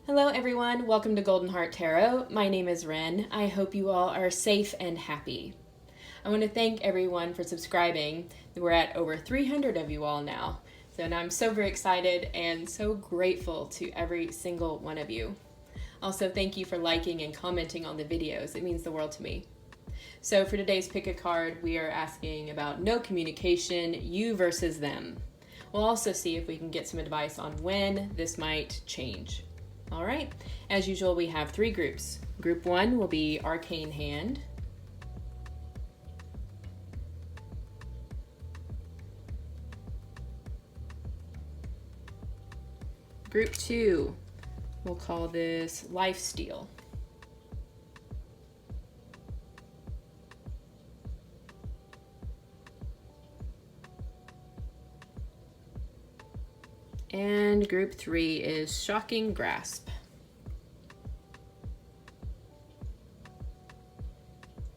Hello everyone, welcome to Golden Heart Tarot. My name is Renn. I hope you all are safe and happy. I want to thank everyone for subscribing. We're at over 300 of you all now. And I'm so very excited and so grateful to every single one of you. Also, thank you for liking and commenting on the videos. It means the world to me. So for today's pick a card, we are asking about no communication, you versus them. We'll also see if we can get some advice on when this might change. All right, as usual, we have three groups. Group one will be Arcane Hand. Group two, we'll call this Lifesteal. And group three is Shocking Grasp.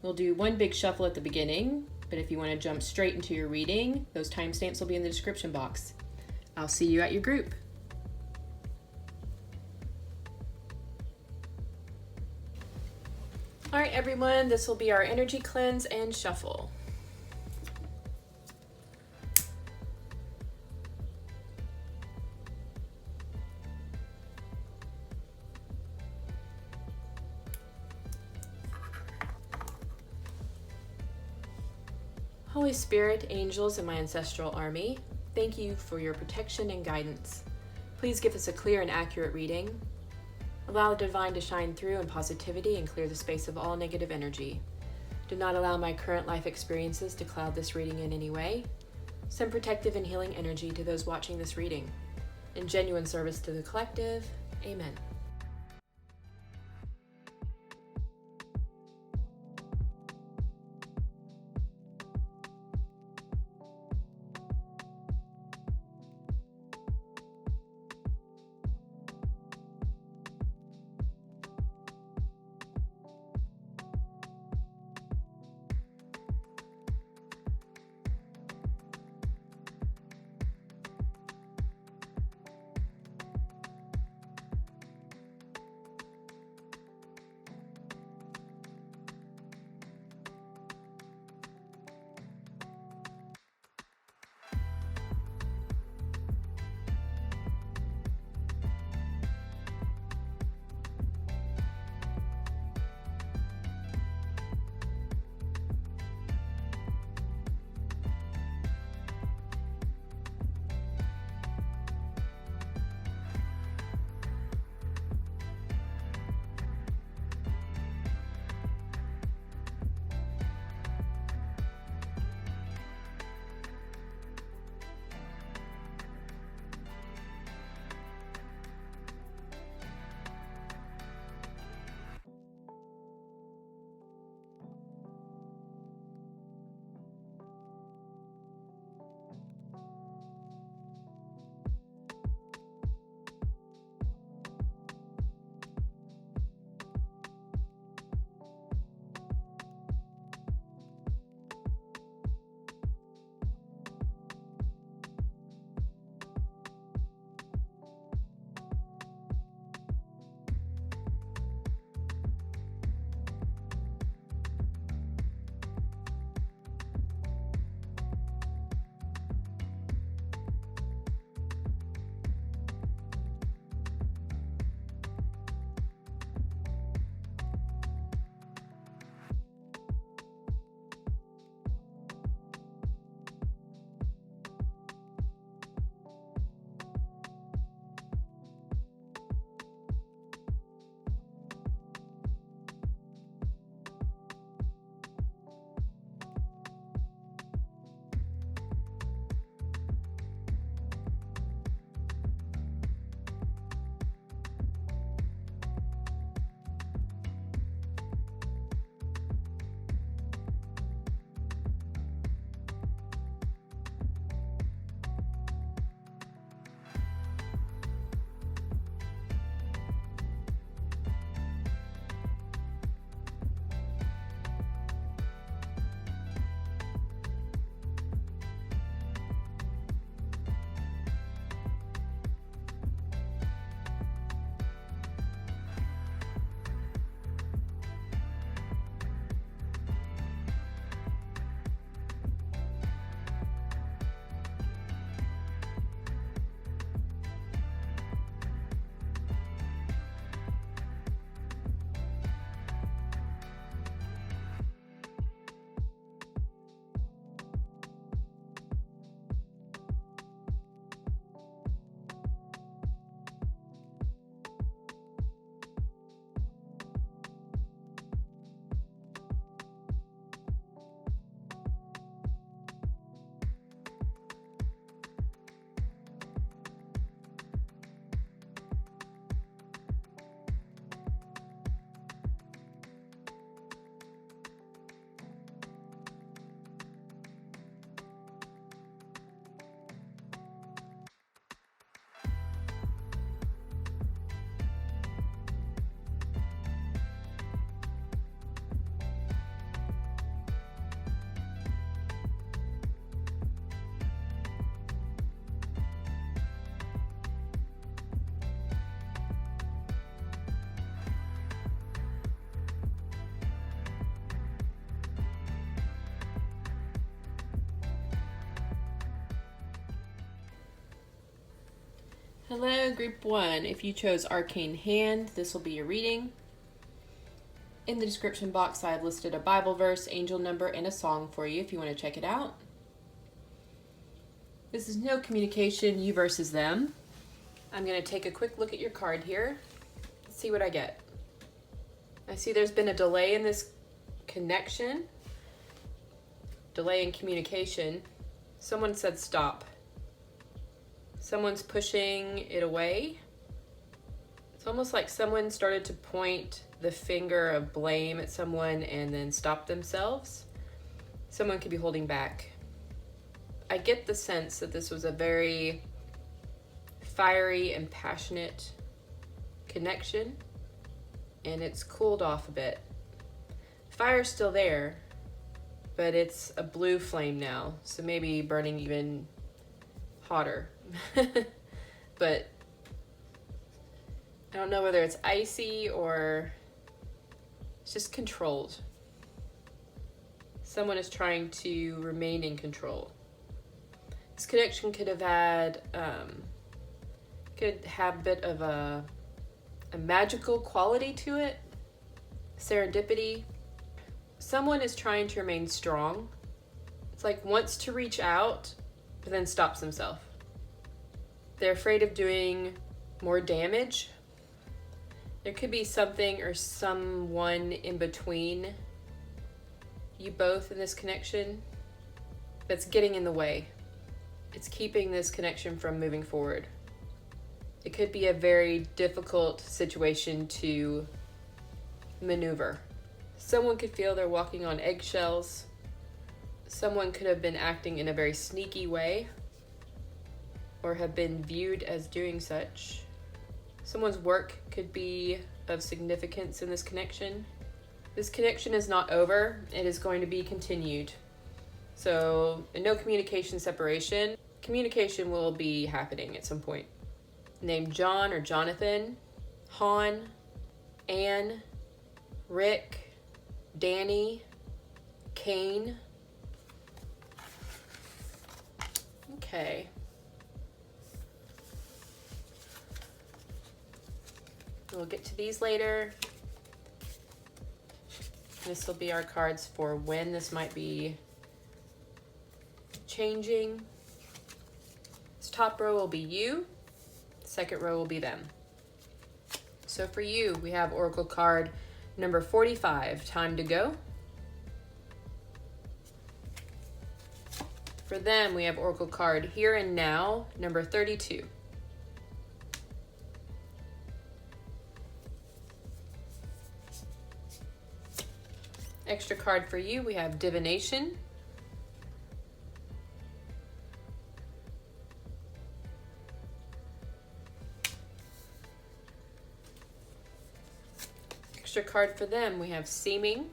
We'll do one big shuffle at the beginning, but if you want to jump straight into your reading, those timestamps will be in the description box. I'll see you at your group. All right, everyone, this will be our energy cleanse and shuffle. Holy Spirit, angels, and my ancestral army, thank you for your protection and guidance. Please give us a clear and accurate reading. Allow the divine to shine through in positivity and clear the space of all negative energy. Do not allow my current life experiences to cloud this reading in any way. Send protective and healing energy to those watching this reading. In genuine service to the collective, amen. Hello, Group 1. If you chose Arcane Hand, this will be your reading. In the description box, I have listed a Bible verse, angel number, and a song for you if you want to check it out. This is no communication, you versus them. I'm going to take a quick look at your card here. Let's see what I get. I see there's been a delay in this connection, delay in communication. Someone said stop. Someone's pushing it away. It's almost like someone started to point the finger of blame at someone and then stop themselves. Someone could be holding back. I get the sense that this was a very fiery and passionate connection, and it's cooled off a bit. Fire's still there, but it's a blue flame now, so maybe burning even hotter. But I don't know whether it's icy or it's just controlled. Someone is trying to remain in control. This connection could have had, could have a bit of a magical quality to it, serendipity. Someone is trying to remain strong. It's like wants to reach out, but then stops himself. They're afraid of doing more damage. There could be something or someone in between you both in this connection that's getting in the way. It's keeping this connection from moving forward. It could be a very difficult situation to maneuver. Someone could feel they're walking on eggshells. Someone could have been acting in a very sneaky way or have been viewed as doing such. Someone's work could be of significance in this connection. This connection is not over. It is going to be continued. So, no communication separation. Communication will be happening at some point. Named John or Jonathan, Han, Anne, Rick, Danny, Kane. Okay. We'll get to these later. This will be our cards for when this might be changing. This top row will be you. Second row will be them. So for you, we have Oracle card number 45, time to go. For them, we have Oracle card here and now, number 32. Extra card for you, we have Divination. Extra card for them, we have Seeming.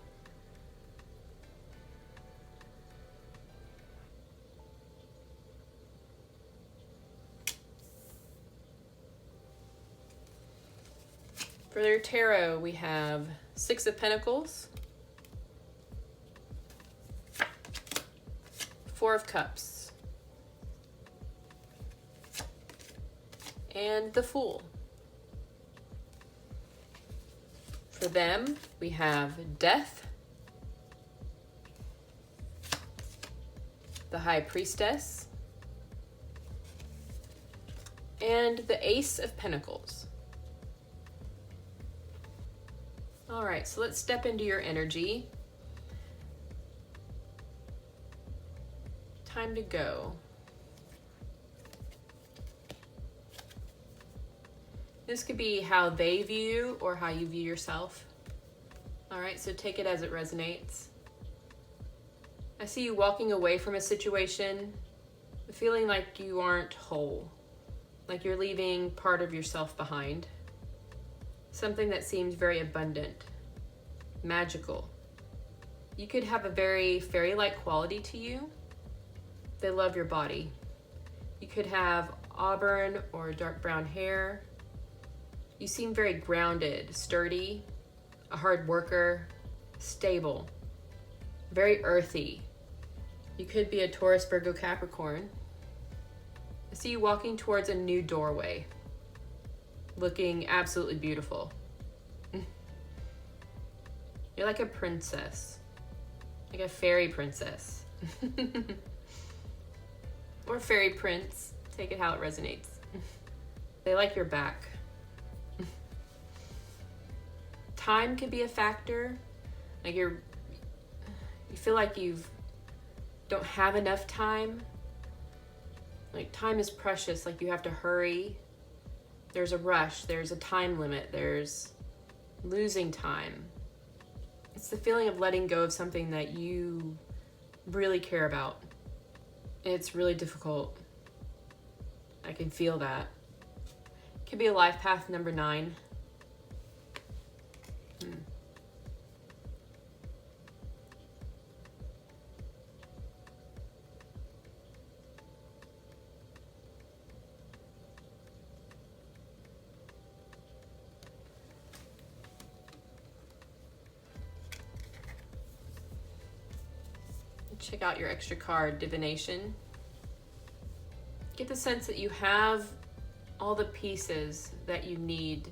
For their tarot, we have Six of Pentacles, Four of Cups, and the Fool. For them, we have Death, the High Priestess, and the Ace of Pentacles. All right, so let's step into your energy. Time to go. This could be how they view you or how you view yourself. All right, so take it as it resonates. I see you walking away from a situation, feeling like you aren't whole, like you're leaving part of yourself behind. Something that seems very abundant, magical. You could have a very fairy-like quality to you. They love your body. You could have auburn or dark brown hair. You seem very grounded, sturdy, a hard worker, stable, very earthy. You could be a Taurus, Virgo, Capricorn. I see you walking towards a new doorway. looking absolutely beautiful. You're like a princess, like a fairy princess. Or fairy prince, take it how it resonates. They like your back. Time can be a factor. Like you feel like you don't have enough time. Like time is precious, like you have to hurry. There's a rush, there's a time limit, there's losing time. It's the feeling of letting go of something that you really care about. It's really difficult. I can feel that. Could be a life path number 9. Check out your extra card, Divination. Get the sense that you have all the pieces that you need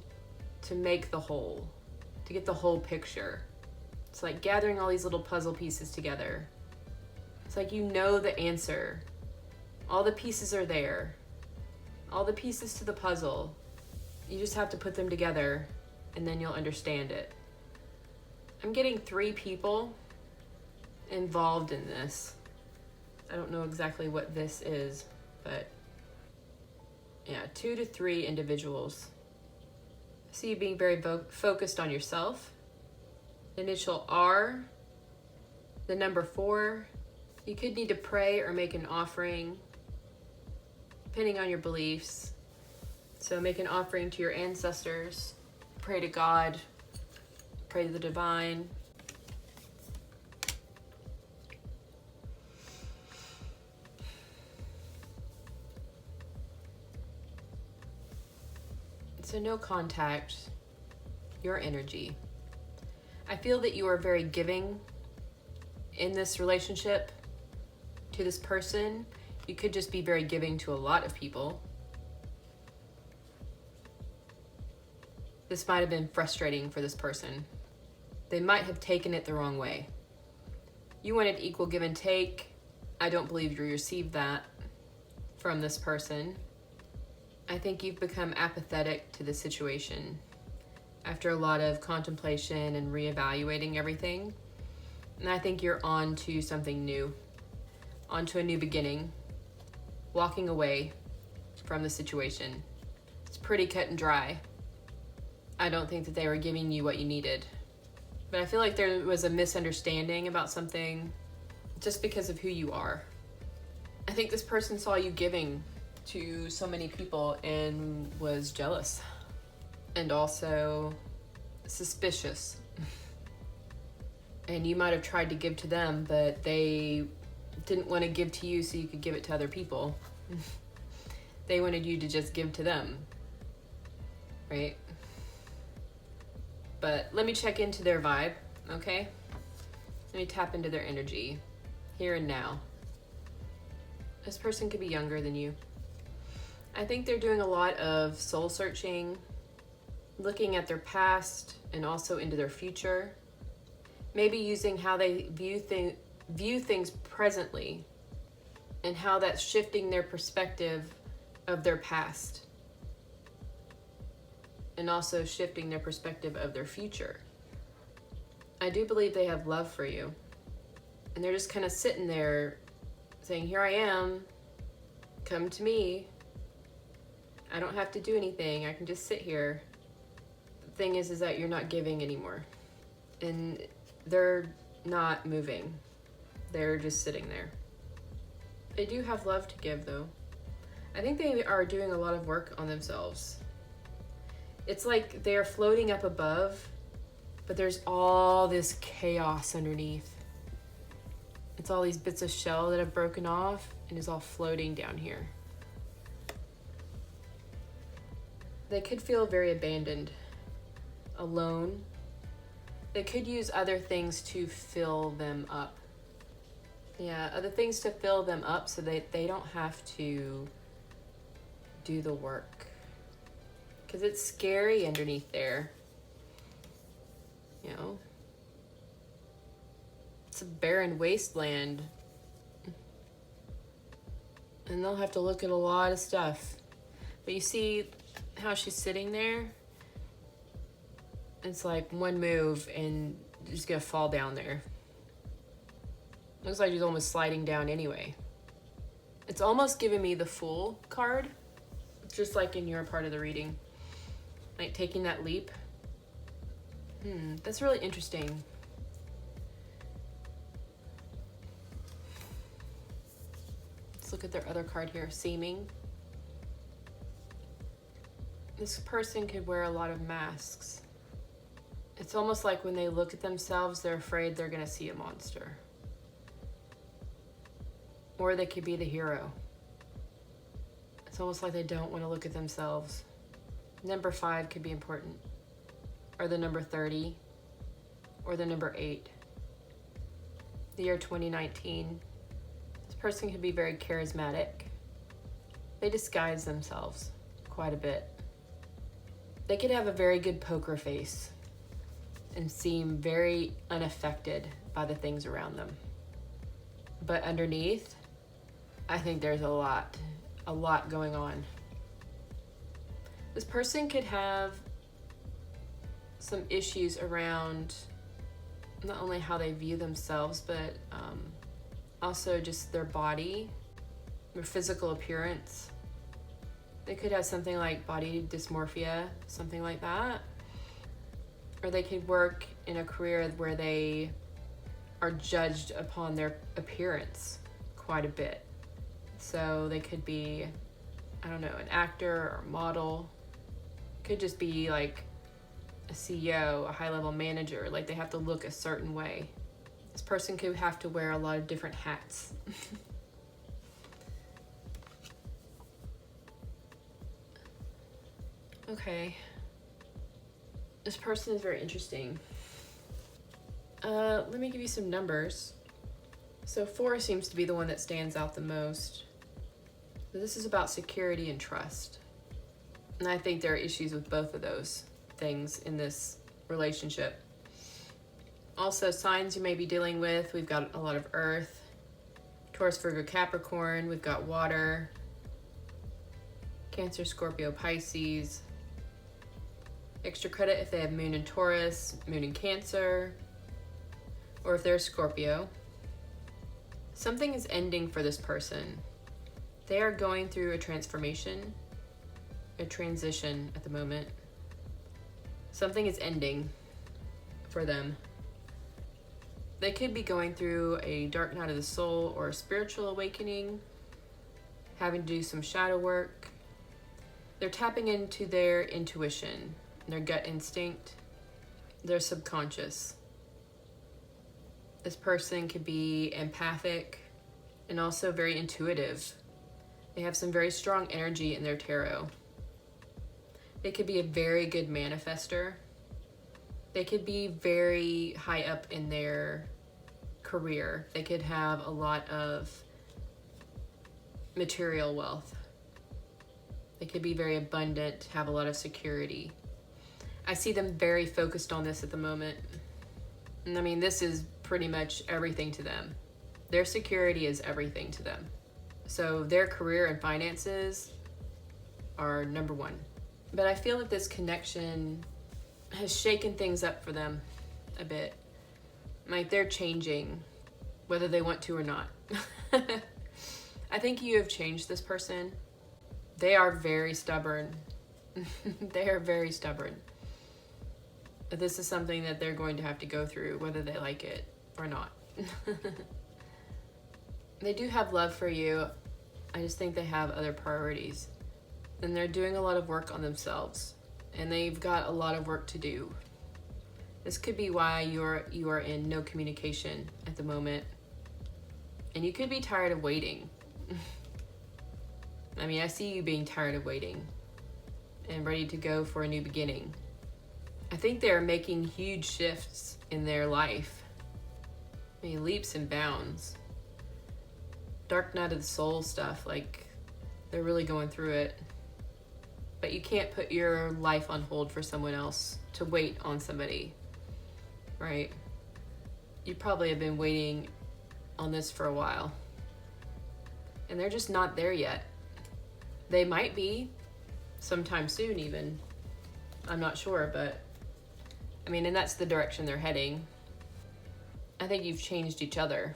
to make the whole, to get the whole picture. It's like gathering all these little puzzle pieces together. It's like you know the answer. All the pieces are there. All the pieces to the puzzle. You just have to put them together and then you'll understand it. I'm getting 3 people involved in this. I don't know exactly what this is, but yeah, 2 to 3 individuals. I see you being very focused on yourself. Initial R, the number 4. You could need to pray or make an offering, depending on your beliefs. So make an offering to your ancestors, pray to God, pray to the divine. So no contact, your energy. I feel that you are very giving in this relationship to this person. You could just be very giving to a lot of people. This might have been frustrating for this person. They might have taken it the wrong way. You wanted equal give and take. I don't believe you received that from this person. I think you've become apathetic to the situation after a lot of contemplation and reevaluating everything. And I think you're on to something new, on to a new beginning, walking away from the situation. It's pretty cut and dry. I don't think that they were giving you what you needed. But I feel like there was a misunderstanding about something just because of who you are. I think this person saw you giving to so many people and was jealous and also suspicious. And you might have tried to give to them, but they didn't want to give to you so you could give it to other people. They wanted you to just give to them, right? But let me check into their vibe, okay? Let me tap into their energy, here and now. This person could be younger than you. I think they're doing a lot of soul searching, looking at their past and also into their future. Maybe using how they view things presently and how that's shifting their perspective of their past. And also shifting their perspective of their future. I do believe they have love for you. And they're just kind of sitting there saying, here I am, come to me. I don't have to do anything, I can just sit here. The thing is that you're not giving anymore. And they're not moving. They're just sitting there. They do have love to give though. I think they are doing a lot of work on themselves. It's like they're floating up above, but there's all this chaos underneath. It's all these bits of shell that have broken off and is all floating down here. They could feel very abandoned, alone. They could use other things to fill them up. Yeah, other things to fill them up so that they don't have to do the work. because it's scary underneath there. You know, it's a barren wasteland. And they'll have to look at a lot of stuff. But you see how she's sitting there? It's like one move and she's gonna fall down there. Looks like she's almost sliding down anyway. It's almost giving me the Fool card, just like in your part of the reading. Like taking that leap. That's really interesting. Let's look at their other card here, Seeming. This person could wear a lot of masks. It's almost like when they look at themselves, they're afraid they're gonna see a monster. Or they could be the hero. It's almost like they don't want to look at themselves. Number 5 could be important. Or the number 30. Or the number 8. The year 2019. This person could be very charismatic. They disguise themselves quite a bit. They could have a very good poker face and seem very unaffected by the things around them. But underneath, I think there's a lot going on. This person could have some issues around not only how they view themselves, but also just their body, their physical appearance. They could have something like body dysmorphia, something like that. Or they could work in a career where they are judged upon their appearance quite a bit. So they could be, I don't know, an actor or model. Could just be like a CEO, a high-level manager. Like they have to look a certain way. This person could have to wear a lot of different hats. Okay. This person is very interesting. Let me give you some numbers. So 4 seems to be the one that stands out the most. So this is about security and trust. And I think there are issues with both of those things in this relationship. Also, signs you may be dealing with. We've got a lot of Earth. Taurus, Virgo, Capricorn. We've got water. Cancer, Scorpio, Pisces. Extra credit if they have Moon in Taurus, Moon in Cancer, or if they're Scorpio. Something is ending for this person. They are going through a transformation, a transition at the moment. Something is ending for them. They could be going through a dark night of the soul or a spiritual awakening, having to do some shadow work. They're tapping into their intuition, their gut instinct, their subconscious. This person could be empathic and also very intuitive. They have some very strong energy in their tarot. They could be a very good manifester. They could be very high up in their career. They could have a lot of material wealth. They could be very abundant, have a lot of security. I see them very focused on this at the moment. And I mean, this is pretty much everything to them. Their security is everything to them. So their career and finances are number 1. But I feel that this connection has shaken things up for them a bit. Like they're changing, whether they want to or not. I think you have changed this person. They are very stubborn. They are very stubborn. This is something that they're going to have to go through, whether they like it or not. They do have love for you. I just think they have other priorities. And they're doing a lot of work on themselves. And they've got a lot of work to do. This could be why you are in no communication at the moment. And you could be tired of waiting. I mean, I see you being tired of waiting and ready to go for a new beginning. I think they're making huge shifts in their life. I mean, leaps and bounds. Dark night of the soul stuff, like they're really going through it. But you can't put your life on hold for someone else to wait on somebody, right? You probably have been waiting on this for a while. And they're just not there yet. They might be sometime soon even. I'm not sure, but I mean, and that's the direction they're heading. I think you've changed each other.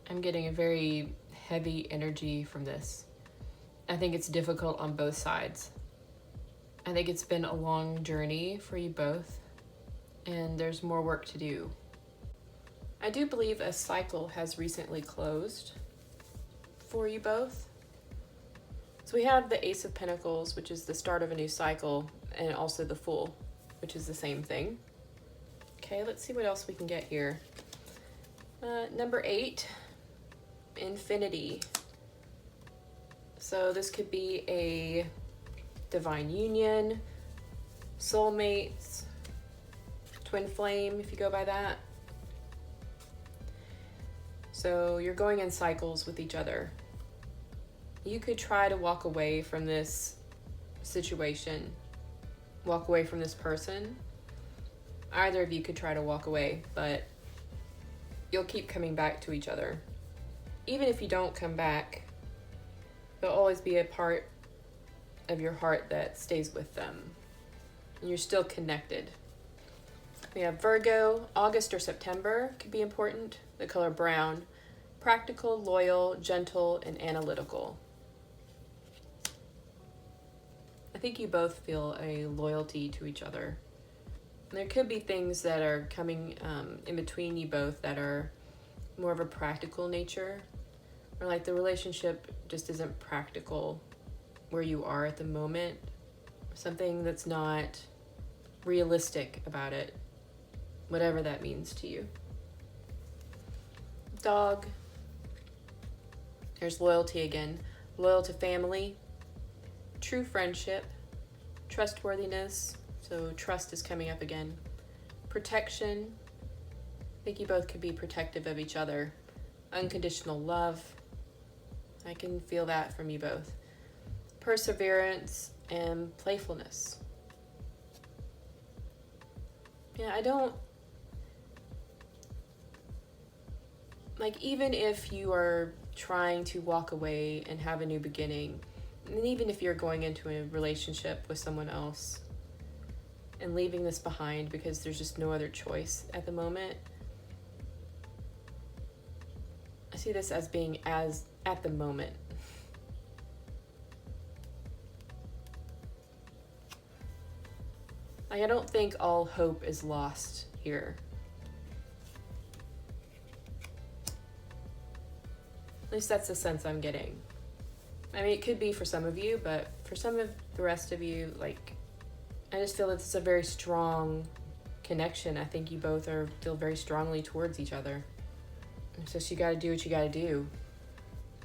I'm getting a very heavy energy from this. I think it's difficult on both sides. I think it's been a long journey for you both, and there's more work to do. I do believe a cycle has recently closed for you both. So we have the Ace of Pentacles, which is the start of a new cycle, and also the Fool, which is the same thing. Okay, let's see what else we can get here. Number 8, Infinity. So this could be a divine union, soulmates, twin flame, if you go by that. So you're going in cycles with each other. You could try to walk away from this situation, walk away from this person. Either of you could try to walk away, but you'll keep coming back to each other. Even if you don't come back, there'll always be a part of your heart that stays with them. And you're still connected. We have Virgo. August or September could be important. The color brown. Practical, loyal, gentle, and analytical. I think you both feel a loyalty to each other. And there could be things that are coming in between you both that are more of a practical nature. Or like the relationship just isn't practical where you are at the moment. Something that's not realistic about it. Whatever that means to you. Dog. There's loyalty again. Loyal to family. True friendship. Trustworthiness. So trust is coming up again. Protection. I think you both could be protective of each other. Unconditional love. I can feel that from you both. Perseverance and playfulness. Yeah, I don't... Like, even if you are trying to walk away and have a new beginning, and even if you're going into a relationship with someone else and leaving this behind because there's just no other choice at the moment, I see this as being as at the moment. Like, I don't think all hope is lost here. At least that's the sense I'm getting. I mean, it could be for some of you, but for some of the rest of you, like, I just feel that it's a very strong connection. I think you both feel very strongly towards each other. It's just you got to do what you got to do.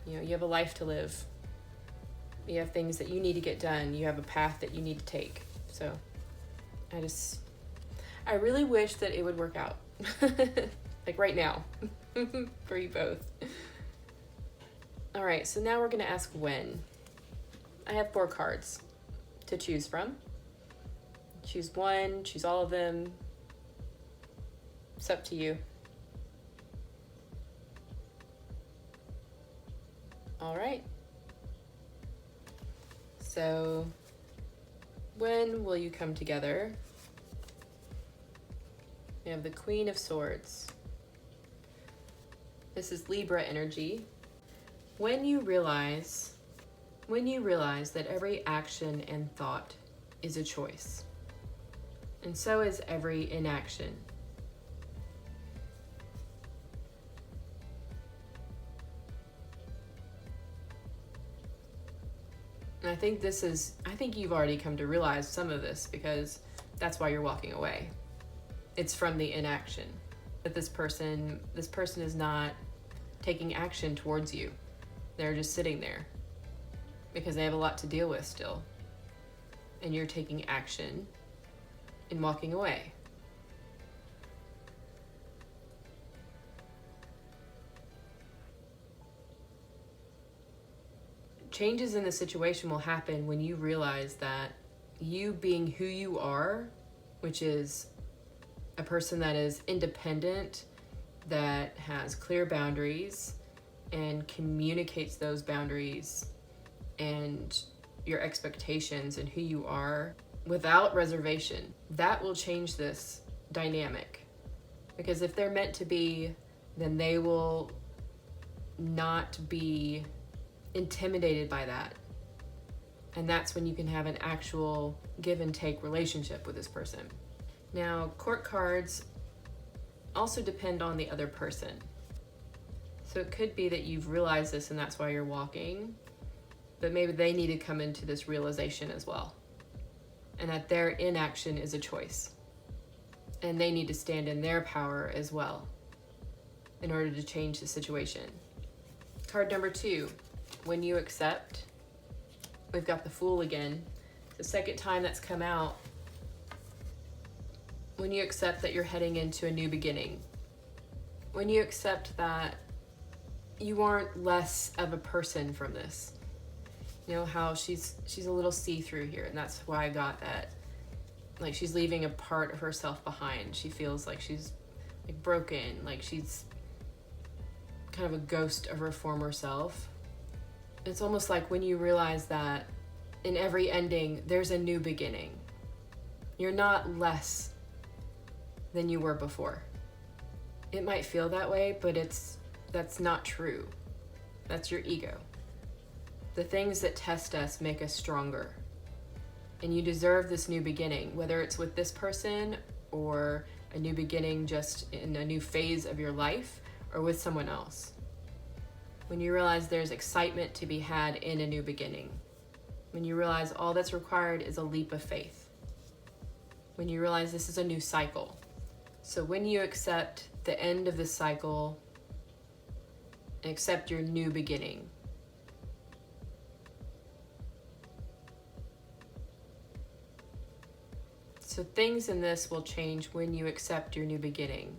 You know, you have a life to live. You have things that you need to get done. You have a path that you need to take. So I really wish that it would work out. Like right now. For you both. All right, so now we're going to ask when. I have 4 cards to choose from. Choose one, choose all of them. It's up to you. All right. So, when will you come together? We have the Queen of Swords. This is Libra energy. When you realize that every action and thought is a choice, and so is every inaction. And I think you've already come to realize some of this because that's why you're walking away. It's from the inaction. That this person is not taking action towards you. They're just sitting there because they have a lot to deal with still. And you're taking action and walking away. changes in the situation will happen when you realize that you being who you are, which is a person that is independent, that has clear boundaries and communicates those boundaries and your expectations and who you are without reservation, that will change this dynamic. Because if they're meant to be, then they will not be intimidated by that. And that's when you can have an actual give and take relationship with this person. Now, court cards also depend on the other person. So it could be that you've realized this and that's why you're walking, but maybe they need to come into this realization as well. And that their inaction is a choice. And they need to stand in their power as well in order to change the situation. Card number 2, when you accept, we've got the Fool again. The second time that's come out. When you accept that you're heading into a new beginning. When you accept that you aren't less of a person from this. You know how she's a little see-through here, and that's why I got that. Like she's leaving a part of herself behind. She feels like she's like broken, like she's kind of a ghost of her former self. It's almost like when you realize that in every ending, there's a new beginning. You're not less than you were before. It might feel that way, but that's not true. That's your ego. The things that test us make us stronger. And you deserve this new beginning, whether it's with this person or a new beginning just in a new phase of your life or with someone else. When you realize there's excitement to be had in a new beginning. When you realize all that's required is a leap of faith. When you realize this is a new cycle. So when you accept the end of this cycle and accept your new beginning, so things in this will change when you accept your new beginning,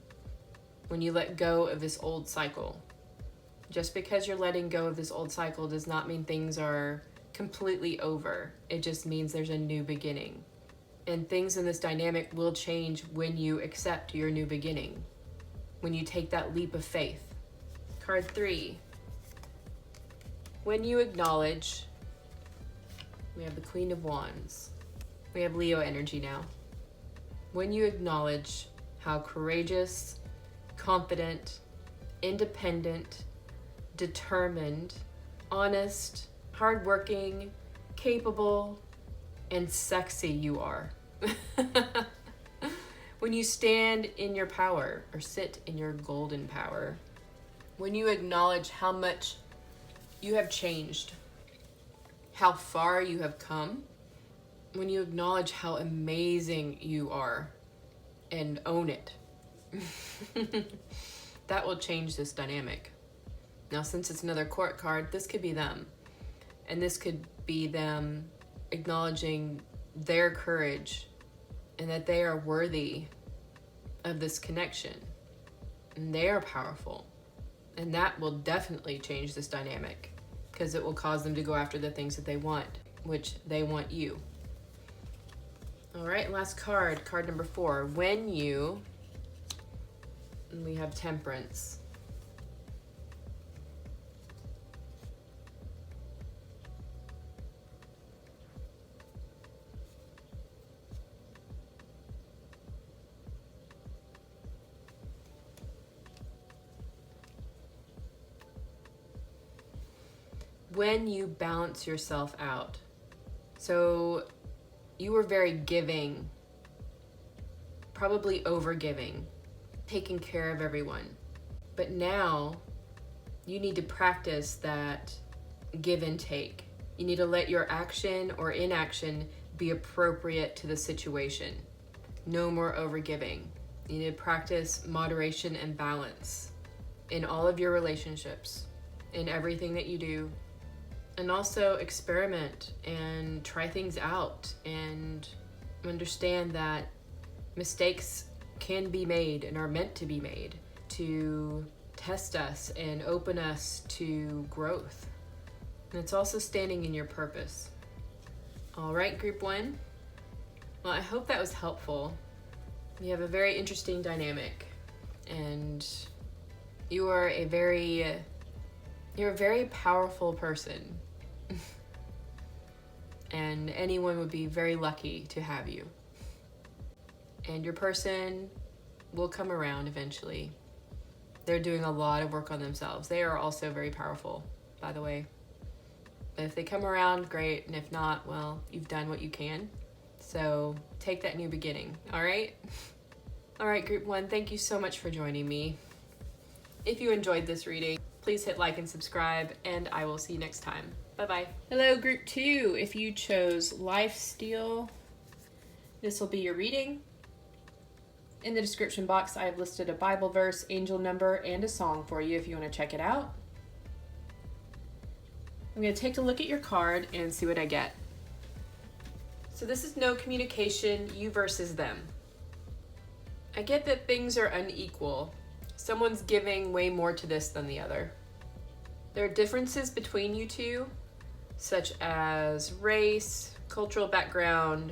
when you let go of this old cycle. Just because you're letting go of this old cycle does not mean things are completely over. It just means there's a new beginning. And things in this dynamic will change when you accept your new beginning, when you take that leap of faith. Card 3, when you acknowledge, we have the Queen of Wands. We have Leo energy now. When you acknowledge how courageous, confident, independent, determined, honest, hardworking, capable, and sexy you are. When you stand in your power or sit in your golden power. When you acknowledge how much you have changed, how far you have come. When you acknowledge how amazing you are and own it. That will change this dynamic. Now, since it's another court card, this could be them. And this could be them acknowledging their courage and that they are worthy of this connection. And they are powerful. And that will definitely change this dynamic because it will cause them to go after the things that they want, which they want you. All right, last card, card number 4. When you, and we have Temperance. When you balance yourself out. So you were very giving, probably over giving, taking care of everyone. But now you need to practice that give and take. You need to let your action or inaction be appropriate to the situation. No more over giving. You need to practice moderation and balance in all of your relationships, in everything that you do. And also experiment and try things out and understand that mistakes can be made and are meant to be made to test us and open us to growth. And it's also standing in your purpose. All right, group 1. Well, I hope that was helpful. You have a very interesting dynamic, and you are you're a very powerful person. And anyone would be very lucky to have you. And your person will come around eventually. They're doing a lot of work on themselves. They are also very powerful, by the way. But if they come around, great. And if not, well, you've done what you can. So take that new beginning, all right? All right, group 1, thank you so much for joining me. If you enjoyed this reading, please hit like and subscribe, and I will see you next time. Bye-bye. Hello, group 2. If you chose Life Steal, this will be your reading. In the description box, I have listed a Bible verse, angel number, and a song for you if you want to check it out. I'm going to take a look at your card and see what I get. So this is no communication, you versus them. I get that things are unequal. Someone's giving way more to this than the other. There are differences between you two, such as race, cultural background,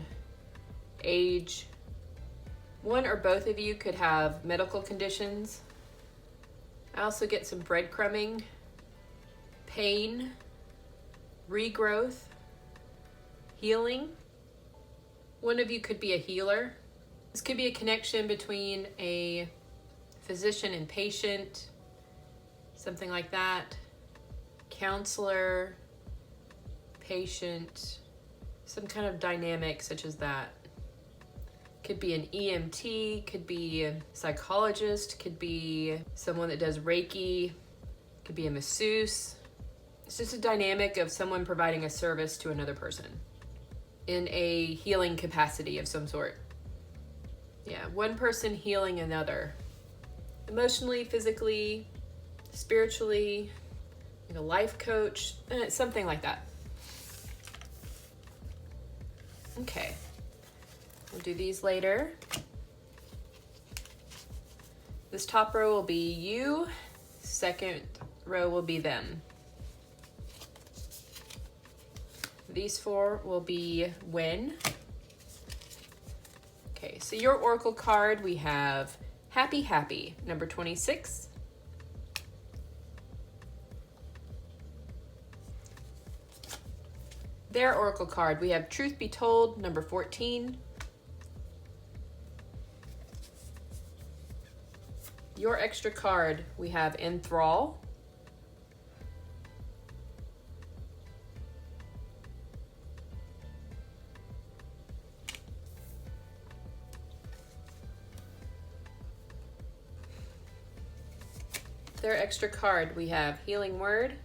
age. One or both of you could have medical conditions. I also get some breadcrumbing, pain, regrowth, healing. One of you could be a healer. This could be a connection between a physician and patient, something like that. Counselor, patient, some kind of dynamic such as that. Could be an EMT, could be a psychologist, could be someone that does Reiki, could be a masseuse. It's just a dynamic of someone providing a service to another person in a healing capacity of some sort. Yeah, one person healing another. Emotionally, physically, spiritually, like a life coach, something like that. Okay. We'll do these later. This top row will be you, second row will be them. These 4 will be when. Okay, so your oracle card, we have Happy Happy, number 26. Their oracle card, we have Truth Be Told, number 14. Your extra card, we have Enthrall. Their extra card, we have Healing Word.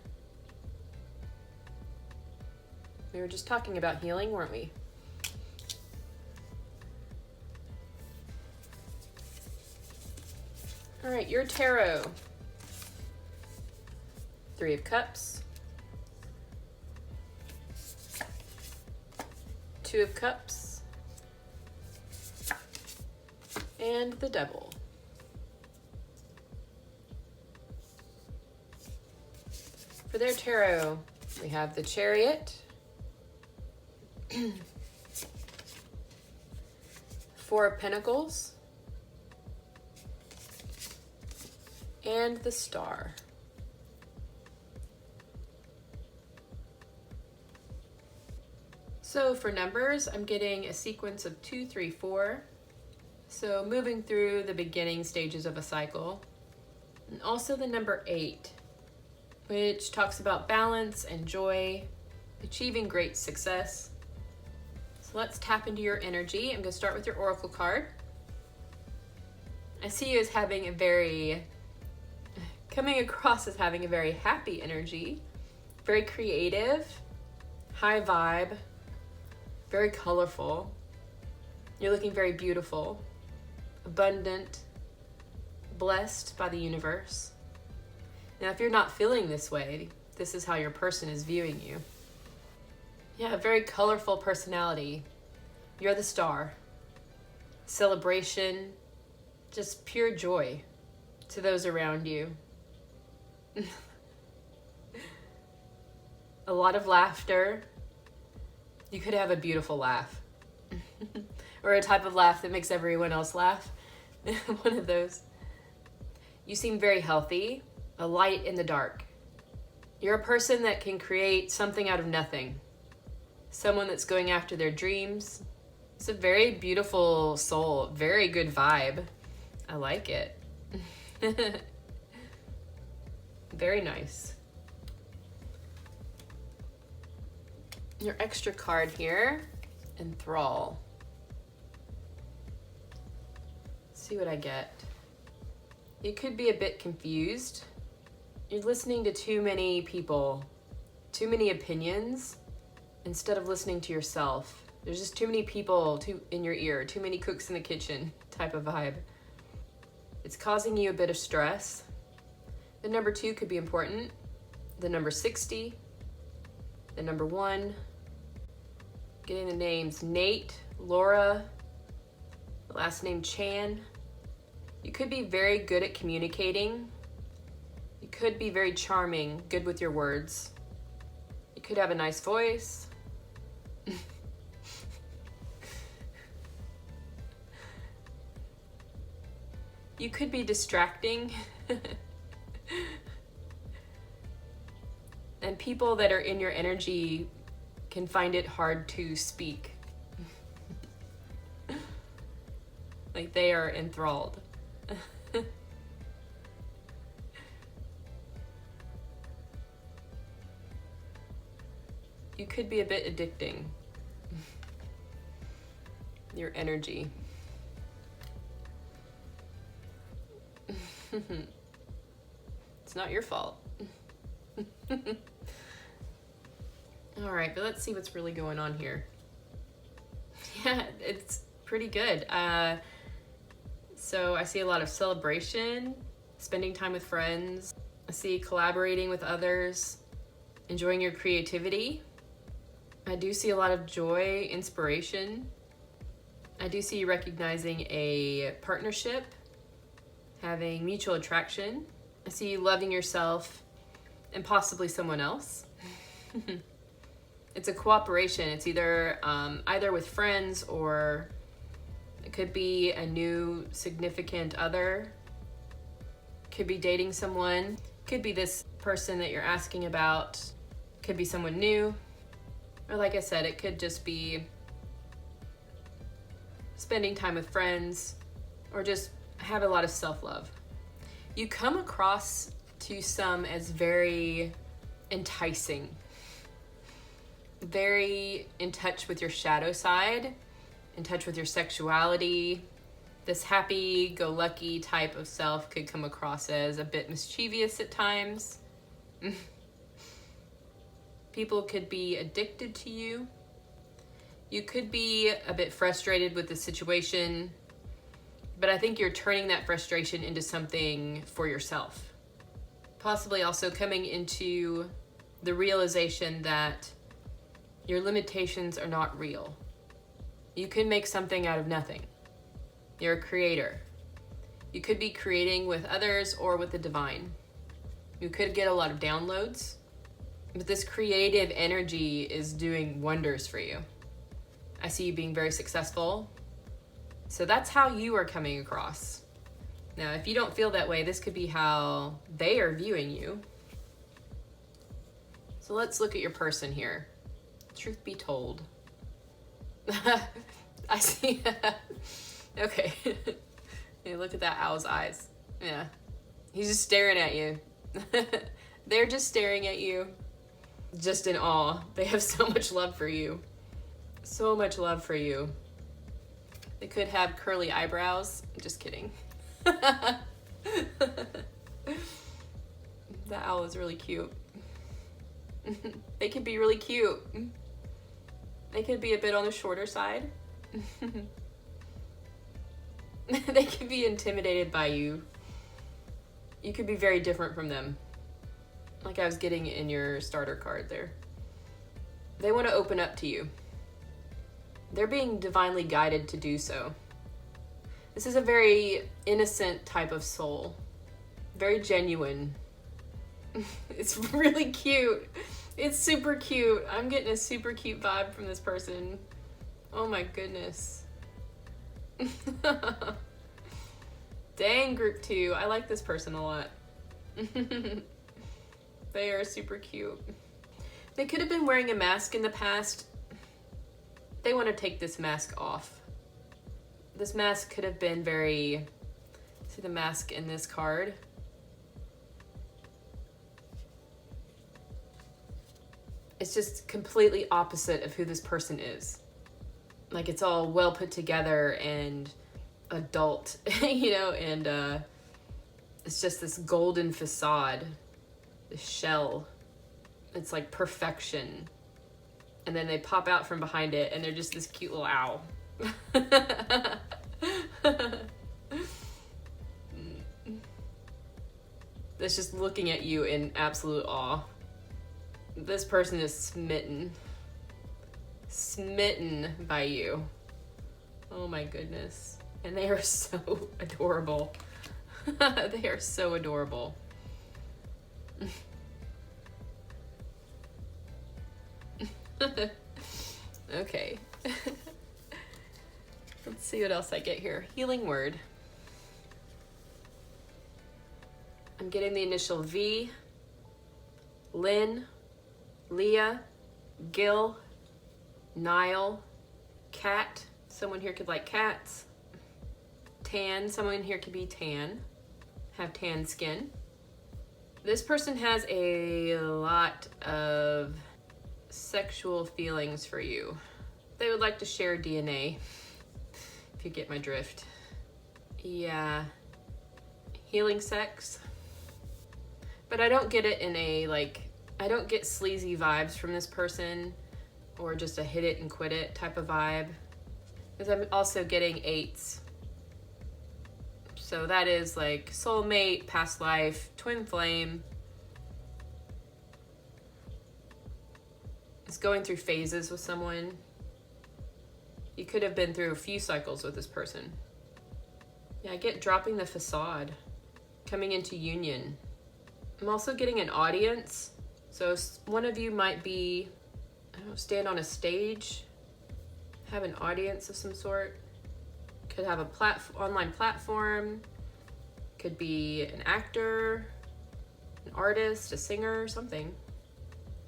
We were just talking about healing, weren't we? All right, your tarot. 3 of Cups. 2 of Cups. And the Devil. For their tarot, we have the Chariot. 4 of Pentacles. And the Star. So for numbers, I'm getting a sequence of 2, 3, 4. So moving through the beginning stages of a cycle. And also the number 8, which talks about balance and joy, achieving great success. So let's tap into your energy. I'm going to start with your oracle card. I see you as having coming across as having a very happy energy, very creative, high vibe, very colorful. You're looking very beautiful, abundant, blessed by the universe. Now, if you're not feeling this way, this is how your person is viewing you. Yeah, a very colorful personality. You're the star. Celebration, just pure joy to those around you. a lot of laughter. You could have a beautiful laugh. Or a type of laugh that makes everyone else laugh. One of those. You seem very healthy, a light in the dark. You're a person that can create something out of nothing. Someone that's going after their dreams. It's a very beautiful soul, very good vibe. I like it. Very nice. Your extra card here, Enthrall. See what I get. You could be a bit confused. You're listening to too many people, too many opinions, instead of listening to yourself. There's just too many people in your ear, too many cooks in the kitchen type of vibe. It's causing you a bit of stress. The number 2 could be important. The number 60. The number 1. Getting the names Nate, Laura, the last name Chan. You could be very good at communicating. You could be very charming, good with your words. You could have a nice voice. You could be distracting. And people that are in your energy can find it hard to speak. Like they are enthralled. You could be a bit addicting. Your energy. It's not your fault. All right, but let's see what's really going on here. Yeah, it's pretty good. So I see a lot of celebration, spending time with friends. I see collaborating with others, enjoying your creativity. I do see a lot of joy, inspiration. I do see you recognizing a partnership, having mutual attraction. I see you loving yourself and possibly someone else. It's a cooperation. It's either with friends, or it could be a new significant other. Could be dating someone. Could be this person that you're asking about. Could be someone new. Or like I said, it could just be spending time with friends, or just have a lot of self-love. You come across to some as very enticing, very in touch with your shadow side, in touch with your sexuality. This happy-go-lucky type of self could come across as a bit mischievous at times. People could be addicted to you. You could be a bit frustrated with the situation, but I think you're turning that frustration into something for yourself. Possibly also coming into the realization that your limitations are not real. You can make something out of nothing. You're a creator. You could be creating with others or with the divine. You could get a lot of downloads, but this creative energy is doing wonders for you. I see you being very successful. So that's how you are coming across. Now, if you don't feel that way, this could be how they are viewing you. So let's look at your person here. Truth be told. I see. Okay. Yeah, look at that owl's eyes. Yeah. He's just staring at you. They're just staring at you. Just in awe. They have so much love for you. So much love for you. They could have curly eyebrows. Just kidding. That owl is really cute. They could be really cute. They could be a bit on the shorter side. They could be intimidated by you. You could be very different from them. Like I was getting in your starter card there. They want to open up to you. They're being divinely guided to do so. This is a very innocent type of soul. Very genuine. It's really cute. It's super cute. I'm getting a super cute vibe from this person. Oh my goodness. Dang, group 2. I like this person a lot. They are super cute. They could have been wearing a mask in the past. They want to take this mask off. This mask could have been very... See the mask in this card? It's just completely opposite of who this person is. Like, it's all well put together and adult, you know, and it's just this golden facade, this shell. It's like perfection. And then they pop out from behind it and they're just this cute little owl. That's just looking at you in absolute awe. This person is smitten. Smitten by you. Oh my goodness. And they are so adorable. They are so adorable. Okay. Let's see what else I get here. Healing word. I'm getting the initial V, Lynn, Leah, Gil, Nile, Cat. Someone here could like cats. Tan. Someone here could be tan. Have tan skin. This person has a lot of sexual feelings for you. They would like to share DNA, if you get my drift. Yeah. Healing sex. But I don't get it in a, like, I don't get sleazy vibes from this person or just a hit it and quit it type of vibe. Because I'm also getting 8s. So that is like soulmate, past life, twin flame. It's going through phases with someone. You could have been through a few cycles with this person. Yeah, I get dropping the facade, coming into union. I'm also getting an audience. So one of you might be, I don't know, stand on a stage, have an audience of some sort. Could have a online platform, could be an actor, an artist, a singer, something.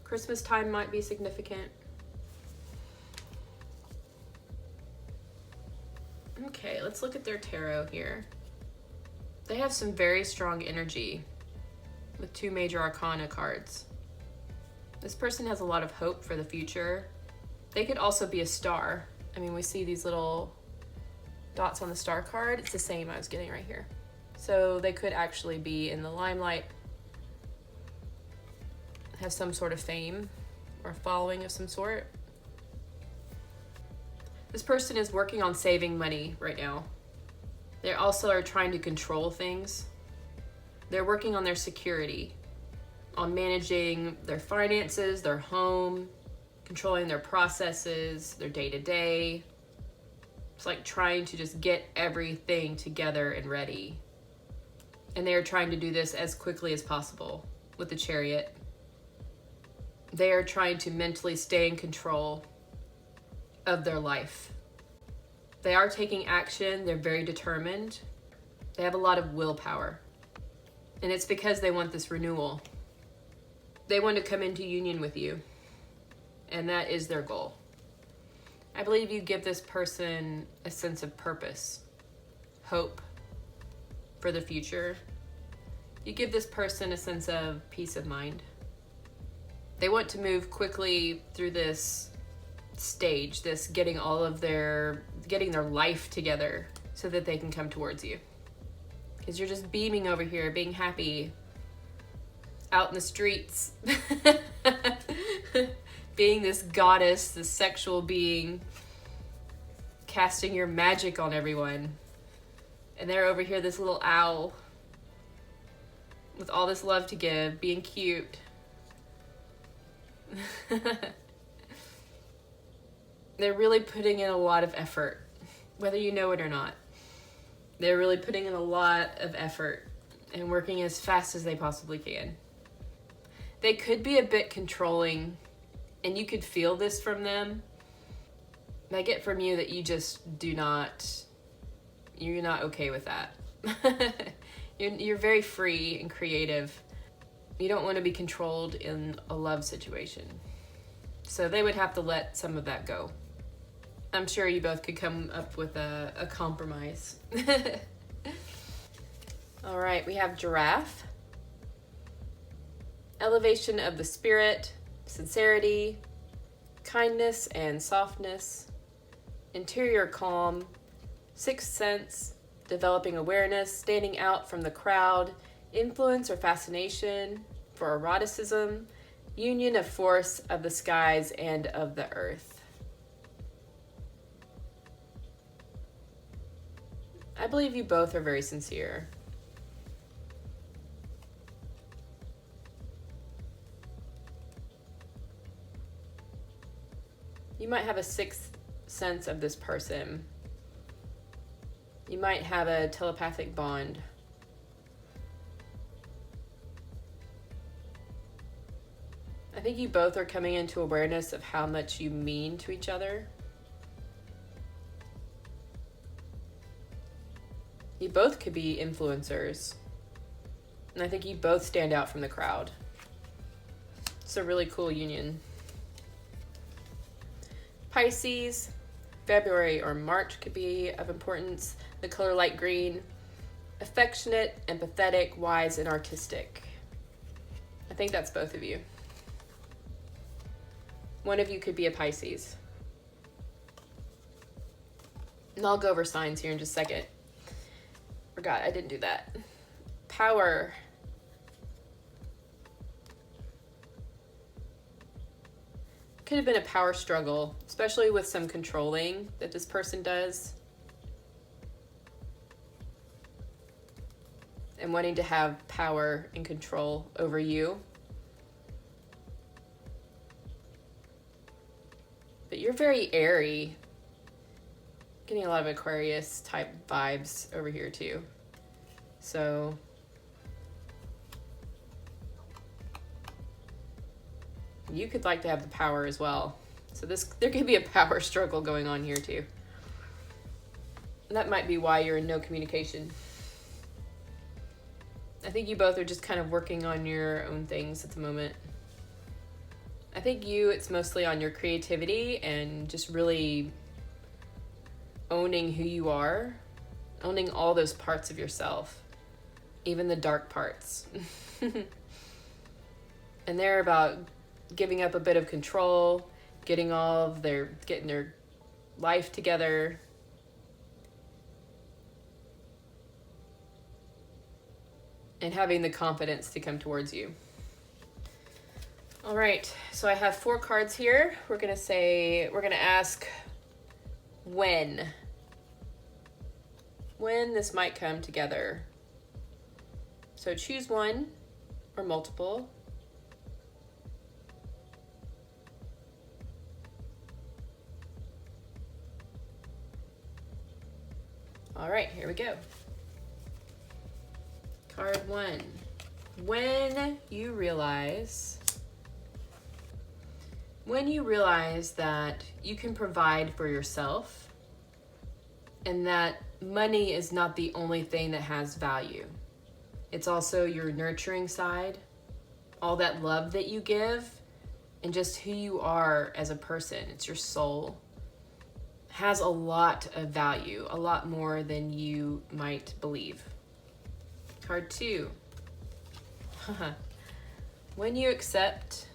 Christmas time might be significant. Okay, let's look at their tarot here. They have some very strong energy with 2 major arcana cards. This person has a lot of hope for the future. They could also be a star. I mean, we see these little dots on the star card. It's the same I was getting right here. So they could actually be in the limelight, have some sort of fame or following of some sort. This person is working on saving money right now. They also are trying to control things. They're working on their security, on managing their finances, their home, controlling their processes, their day-to-day. It's like trying to just get everything together and ready. And they are trying to do this as quickly as possible with the Chariot. They are trying to mentally stay in control of their life. They are taking action. They're very determined. They have a lot of willpower. And it's because they want this renewal. They want to come into union with you. And that is their goal. I believe you give this person a sense of purpose, hope for the future. You give this person a sense of peace of mind. They want to move quickly through this stage, this getting their life together so that they can come towards you. Because you're just beaming over here, being happy, out in the streets, being this goddess, this sexual being, casting your magic on everyone. And they're over here, this little owl, with all this love to give, being cute. They're really putting in a lot of effort, whether you know it or not. They're really putting in a lot of effort and working as fast as they possibly can. They could be a bit controlling, and you could feel this from them. I get from you that you just you're not okay with that. You're very free and creative. You don't want to be controlled in a love situation. So they would have to let some of that go. I'm sure you both could come up with a compromise. All right, we have giraffe. Elevation of the spirit, sincerity, kindness and softness, interior calm, sixth sense, developing awareness, standing out from the crowd, influence or fascination for eroticism, union of force of the skies and of the earth. I believe you both are very sincere. You might have a sixth sense of this person. You might have a telepathic bond. I think you both are coming into awareness of how much you mean to each other. You both could be influencers. And I think you both stand out from the crowd. It's a really cool union. Pisces, February or March could be of importance. The color light green. Affectionate, empathetic, wise, and artistic. I think that's both of you. One of you could be a Pisces. And I'll go over signs here in just a second. Forgot, I didn't do that. Power. Could have been a power struggle, especially with some controlling that this person does. And wanting to have power and control over you. But you're very airy. Getting a lot of Aquarius type vibes over here too. So you could like to have the power as well. So there could be a power struggle going on here too. And that might be why you're in no communication. I think you both are just kind of working on your own things at the moment. I think it's mostly on your creativity and just really owning who you are, owning all those parts of yourself, even the dark parts. And they're about giving up a bit of control, getting their life together. And having the confidence to come towards you. All right, so I have 4 cards here. We're gonna ask when this might come together. So choose one or multiple. All right, here we go. Card 1. When you realize that you can provide for yourself and that money is not the only thing that has value. It's also your nurturing side, all that love that you give, and just who you are as a person. It's your soul. Has a lot of value, a lot more than you might believe. Card 2. When you accept,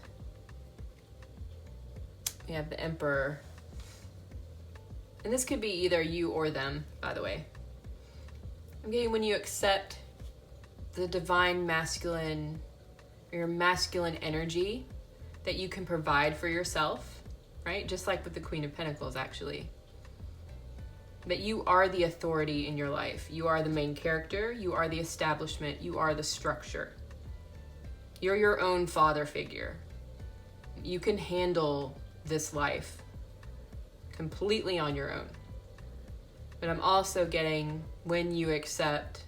you have the Emperor. And this could be either you or them, by the way. I'm getting when you accept the divine masculine, or your masculine energy that you can provide for yourself, right? Just like with the Queen of Pentacles, actually. That you are the authority in your life. You are the main character. You are the establishment. You are the structure. You're your own father figure. You can handle this life completely on your own. But I'm also getting when you accept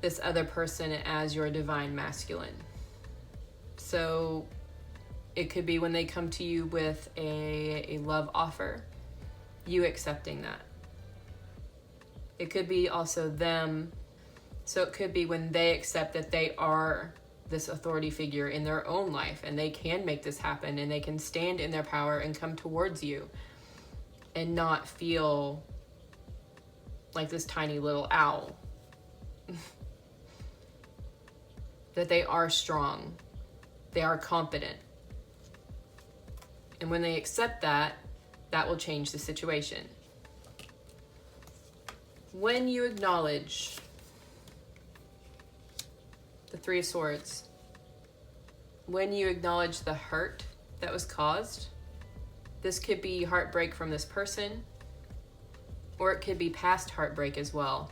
this other person as your divine masculine. So it could be when they come to you with a love offer, you accepting that. It could be also them. So it could be when they accept that they are this authority figure in their own life and they can make this happen and they can stand in their power and come towards you and not feel like this tiny little owl. That they are strong. They are confident. And when they accept that, that will change the situation. When you acknowledge the Three of Swords, when you acknowledge the hurt that was caused, this could be heartbreak from this person, or it could be past heartbreak as well.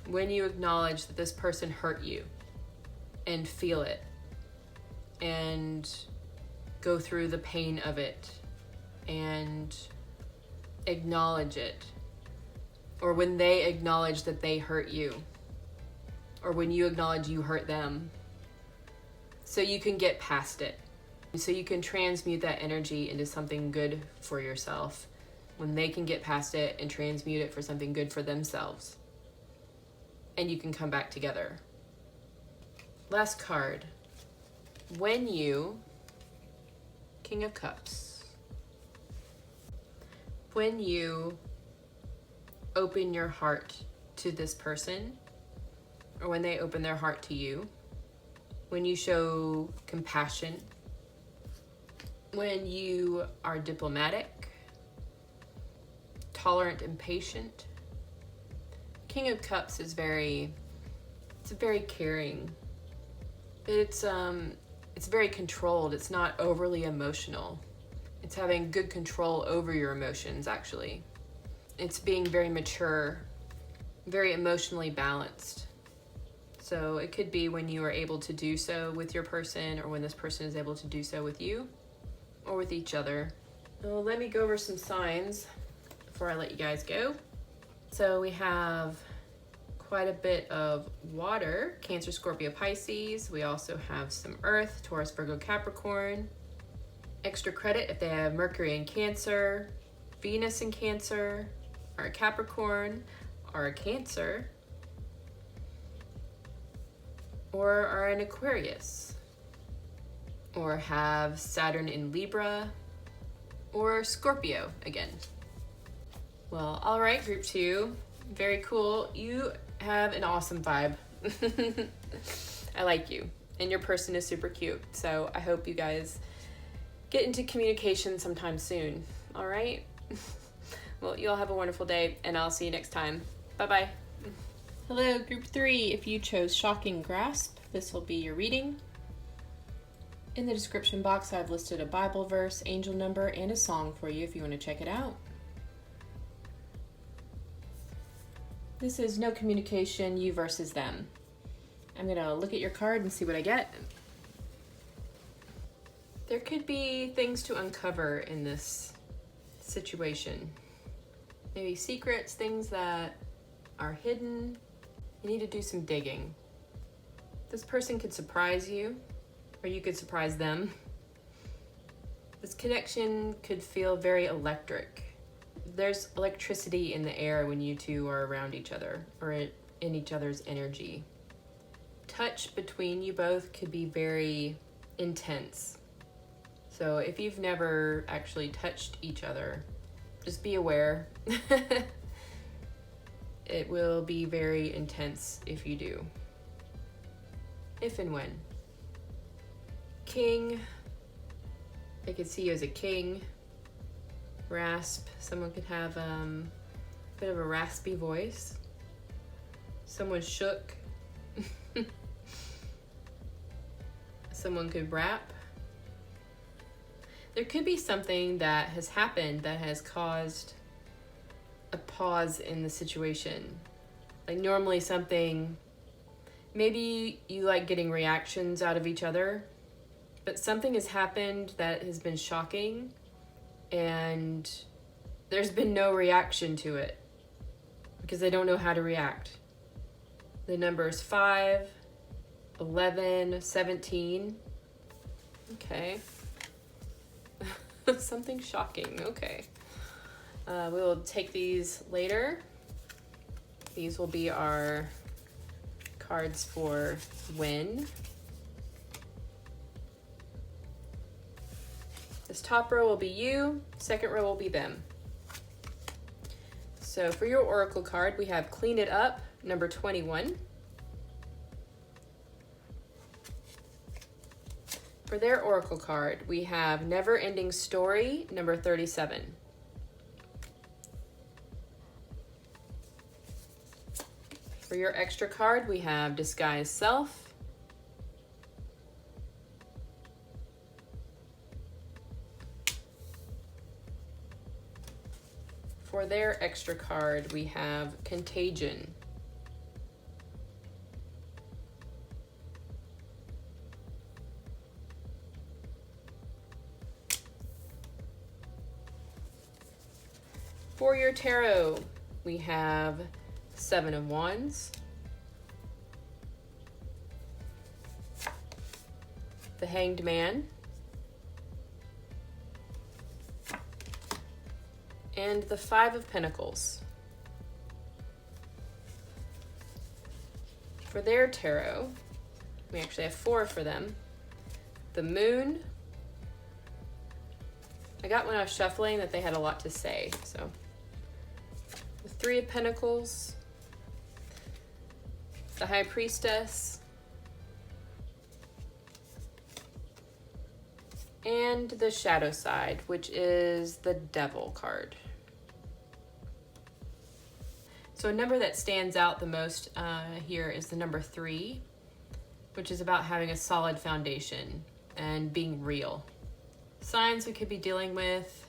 When you acknowledge that this person hurt you and feel it and go through the pain of it and acknowledge it, or when they acknowledge that they hurt you, or when you acknowledge you hurt them, so you can get past it, so you can transmute that energy into something good for yourself, when they can get past it and transmute it for something good for themselves, and you can come back together. Last card. When you, King of Cups, when you open your heart to this person, or when they open their heart to you, when you show compassion, when you are diplomatic, tolerant and patient. King of Cups is very caring. It's very controlled. It's not overly emotional. It's having good control over your emotions, actually. It's being very mature, very emotionally balanced. So it could be when you are able to do so with your person, or when this person is able to do so with you, or with each other. Well, let me go over some signs before I let you guys go. So we have quite a bit of water, Cancer, Scorpio, Pisces. We also have some earth, Taurus, Virgo, Capricorn. Extra credit if they have Mercury in Cancer, Venus in Cancer, or a Capricorn, or a Cancer, or are an Aquarius, or have Saturn in Libra, or Scorpio again. Well, all right, group 2, very cool. You have an awesome vibe. I like you, and your person is super cute. So I hope you guys get into communication sometime soon. All right. Well, you all have a wonderful day, and I'll see you next time. Bye-bye. Hello, group 3. If you chose Shocking Grasp, this will be your reading. In the description box, I've listed a Bible verse, angel number, and a song for you if you want to check it out. This is no communication, you versus them. I'm going to look at your card and see what I get. There could be things to uncover in this situation. Maybe secrets, things that are hidden. You need to do some digging. This person could surprise you, or you could surprise them. This connection could feel very electric. There's electricity in the air when you two are around each other, or in each other's energy. Touch between you both could be very intense. So if you've never actually touched each other, just be aware. It will be very intense if you do. If and when. King. I could see you as a king. Rasp. Someone could have a bit of a raspy voice. Someone shook. Someone could rap. There could be something that has happened that has caused a pause in the situation. Like normally something, maybe you like getting reactions out of each other, but something has happened that has been shocking and there's been no reaction to it because they don't know how to react. The numbers 5, 11, 17. Okay. Something shocking. Okay. We will take these later. These will be our cards for win. This top row will be you, second row will be them. So for your oracle card, we have Clean It Up, number 21. For their oracle card, we have Never Ending Story, number 37. For your extra card, we have Disguise Self. For their extra card, we have Contagion. For your tarot, we have Seven of Wands, the Hanged Man, and the Five of Pentacles. For their tarot, we actually have 4 for them. The Moon. I got when I was shuffling that they had a lot to say, so. The 3 of Pentacles, the High Priestess, and the Shadow Side, which is the Devil card. So a number that stands out the most here is the number 3, which is about having a solid foundation and being real. Signs we could be dealing with,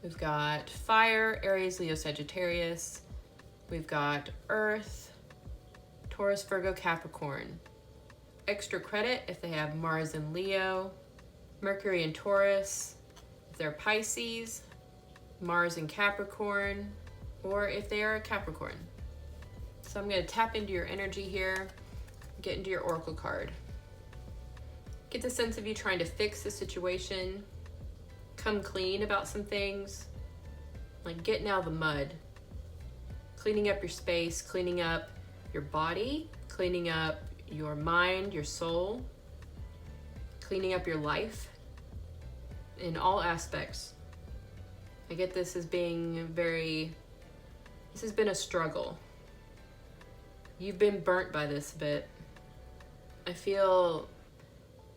we've got Fire, Aries, Leo, Sagittarius. We've got Earth, Taurus, Virgo, Capricorn. Extra credit if they have Mars and Leo, Mercury and Taurus, if they're Pisces, Mars and Capricorn, or if they are a Capricorn. So I'm going to tap into your energy here, get into your oracle card. Get the sense of you trying to fix the situation, come clean about some things, like getting out of the mud, cleaning up your space, cleaning up your body, cleaning up your mind, your soul, cleaning up your life in all aspects. I get this as being this has been a struggle. You've been burnt by this a bit. I feel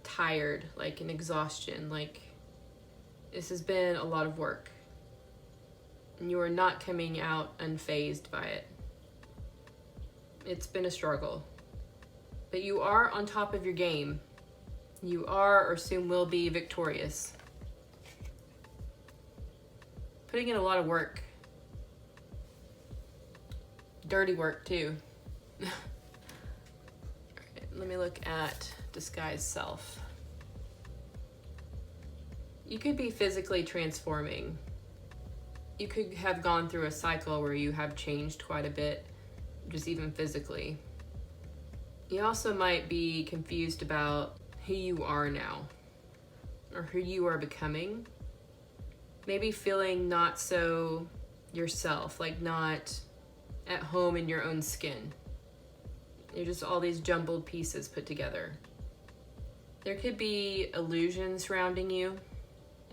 tired, like an exhaustion, like this has been a lot of work. And you are not coming out unfazed by it. It's been a struggle. But you are on top of your game. You are or soon will be victorious. Putting in a lot of work. Dirty work too. All right, let me look at Disguise Self. You could be physically transforming. You could have gone through a cycle where you have changed quite a bit, just even physically. You also might be confused about who you are now, or who you are becoming. Maybe feeling not so yourself, like not at home in your own skin. You're just all these jumbled pieces put together. There could be illusions surrounding you,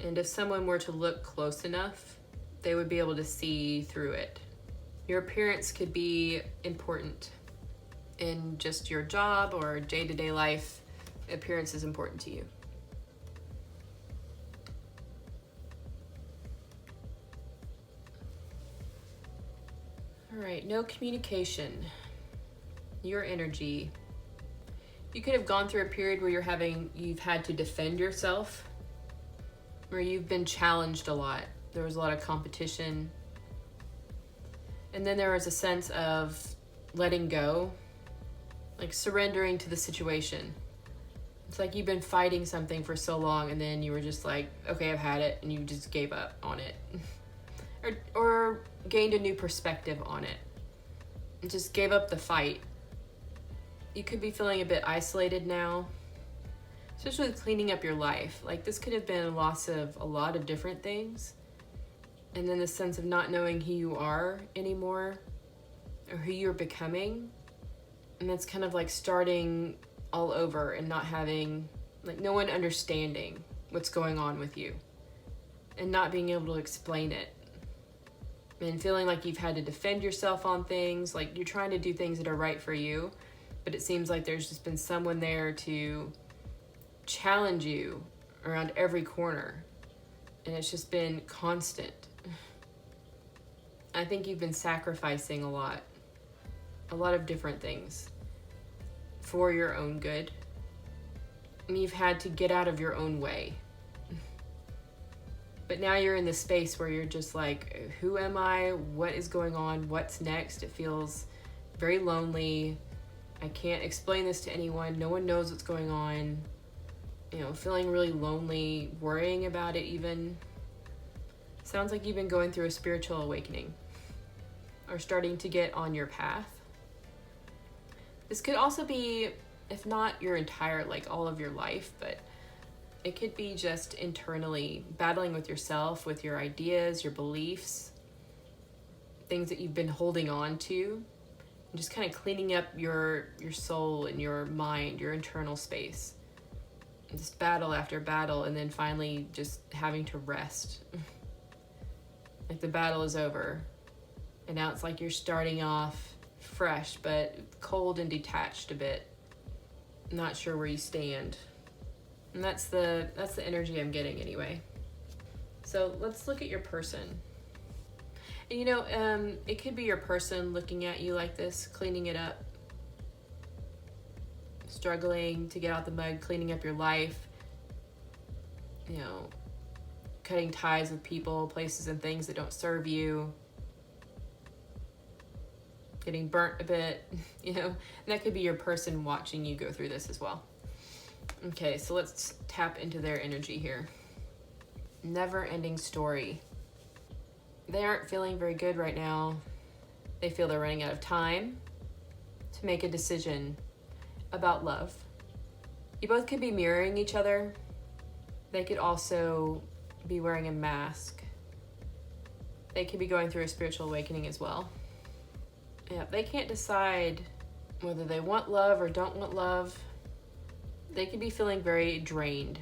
and if someone were to look close enough, they would be able to see through it. Your appearance could be important in just your job or day-to-day life. Appearance is important to you. All right, no communication. Your energy. You could have gone through a period where you've had to defend yourself, where you've been challenged a lot. There was a lot of competition. And then there was a sense of letting go, like surrendering to the situation. It's like you've been fighting something for so long and then you were just like, okay, I've had it, and you just gave up on it. or gained a new perspective on it. And just gave up the fight. You could be feeling a bit isolated now. especially with cleaning up your life. Like, this could have been a loss of a lot of different things. And then the sense of not knowing who you are anymore or who you're becoming. And that's kind of like starting all over and not having, like, no one understanding what's going on with you and not being able to explain it. And feeling like you've had to defend yourself on things, like you're trying to do things that are right for you, but it seems like there's just been someone there to challenge you around every corner. And it's just been constant. I think you've been sacrificing a lot of different things for your own good. And you've had to get out of your own way. But now you're in this space where you're just like, who am I? What is going on? What's next? It feels very lonely. I can't explain this to anyone. No one knows what's going on. You know, feeling really lonely, worrying about it even. Sounds like you've been going through a spiritual awakening or starting to get on your path. This could also be, if not your entire, like all of your life, but it could be just internally battling with yourself, with your ideas, your beliefs, things that you've been holding on to, and just kind of cleaning up your soul and your mind, your internal space. And just battle after battle, and then finally just having to rest. Like the battle is over, and now it's like you're starting off fresh, but cold and detached a bit. Not sure where you stand. And that's the energy I'm getting anyway. So let's look at your person. And you know, it could be your person looking at you like this, cleaning it up, struggling to get out the mud, cleaning up your life, you know, cutting ties with people, places, and things that don't serve you, getting burnt a bit, you know, and that could be your person watching you go through this as well. Okay, so let's tap into their energy here. Never-ending story. They aren't feeling very good right now. They feel they're running out of time to make a decision about love. You both could be mirroring each other. They could also be wearing a mask. They could be going through a spiritual awakening as well. Yeah, they can't decide whether they want love or don't want love. They could be feeling very drained,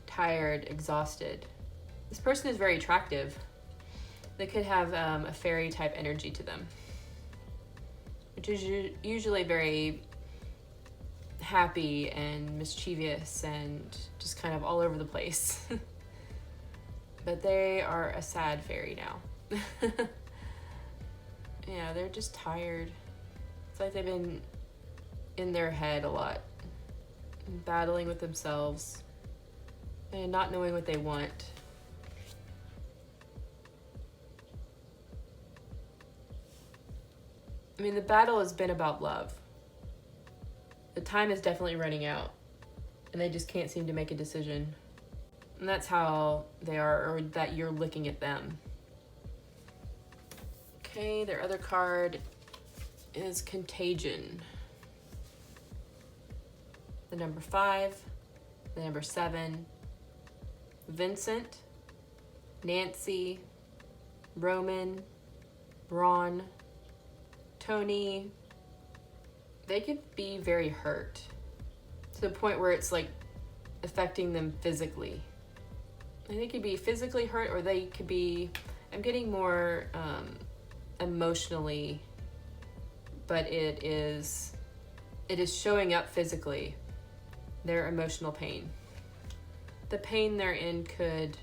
tired, exhausted. This person is very attractive. They could have a fairy type energy to them, which is usually very happy and mischievous and just kind of all over the place. But they are a sad fairy now. Yeah, they're just tired. It's like they've been in their head a lot, battling with themselves and not knowing what they want. I mean, the battle has been about love. The time is definitely running out, and they just can't seem to make a decision. And that's how they are, or that you're looking at them. Okay, their other card is Contagion. The number 5, the number 7, Vincent, Nancy, Roman, Ron, Tony. They could be very hurt to the point where it's like affecting them physically. And they could be physically hurt, or they could be, I'm getting more emotionally, but it is showing up physically, their emotional pain. The pain they're in could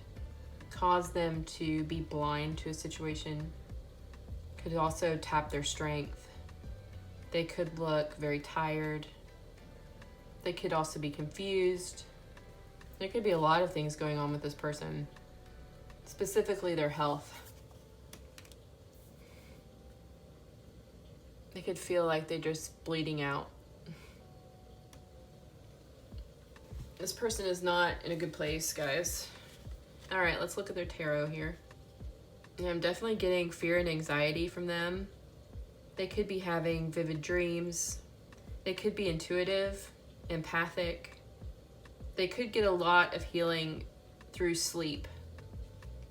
cause them to be blind to a situation, could also tap their strength. They could look very tired. They could also be confused. There could be a lot of things going on with this person, specifically their health. They could feel like they're just bleeding out. This person is not in a good place, guys. All right, let's look at their tarot here. And I'm definitely getting fear and anxiety from them. They could be having vivid dreams. They could be intuitive, empathic. They could get a lot of healing through sleep.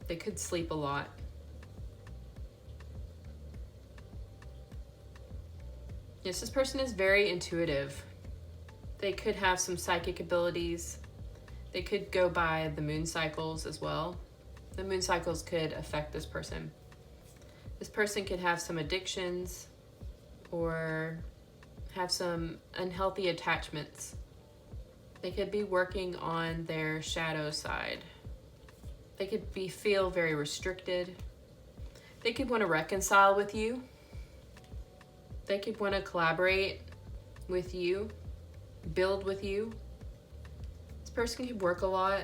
They could sleep a lot. Yes, this person is very intuitive. They could have some psychic abilities. They could go by the moon cycles as well. The moon cycles could affect this person. This person could have some addictions or have some unhealthy attachments. They could be working on their shadow side. They could feel very restricted. They could want to reconcile with you. They could want to collaborate with you, build with you. This person could work a lot.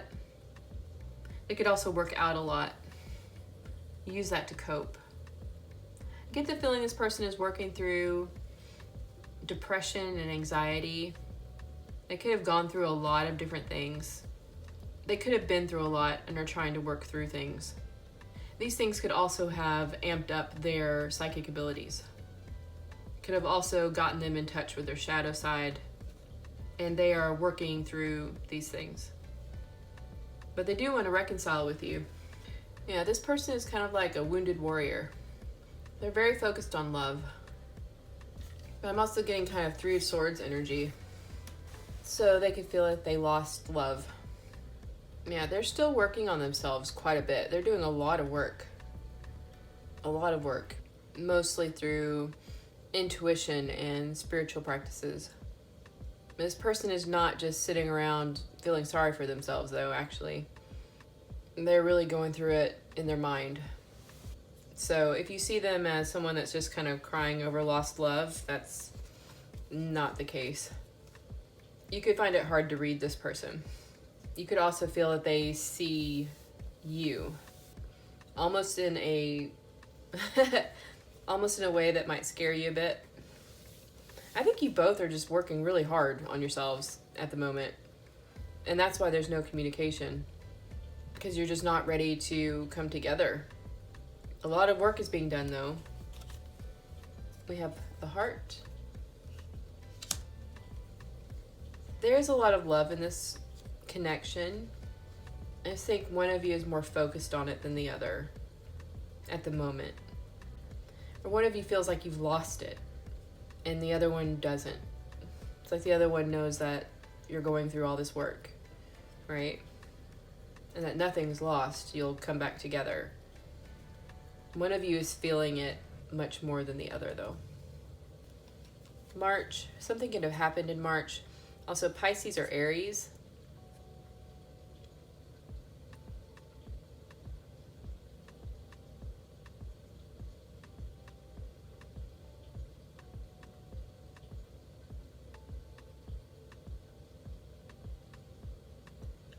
They could also work out a lot. Use that to cope. I get the feeling this person is working through depression and anxiety. They could have gone through a lot of different things. They could have been through a lot and are trying to work through things. These things could also have amped up their psychic abilities. Could have also gotten them in touch with their shadow side, and they are working through these things. But they do want to reconcile with you. Yeah, this person is kind of like a wounded warrior. They're very focused on love. But I'm also getting kind of Three of Swords energy. So they could feel like they lost love. Yeah, they're still working on themselves quite a bit. They're doing a lot of work. A lot of work. Mostly through intuition and spiritual practices. This person is not just sitting around feeling sorry for themselves, though, actually. They're really going through it in their mind. So if you see them as someone that's just kind of crying over lost love, that's not the case. You could find it hard to read this person. You could also feel that they see you almost in a almost in a way that might scare you a bit. I think you both are just working really hard on yourselves at the moment. And that's why there's no communication. Because you're just not ready to come together. A lot of work is being done, though. We have the heart. There's a lot of love in this connection. I just think one of you is more focused on it than the other at the moment. Or one of you feels like you've lost it and the other one doesn't. It's like the other one knows that you're going through all this work, right? And that nothing's lost. You'll come back together. One of you is feeling it much more than the other, though. March. Something could have happened in March. Also, Pisces or Aries.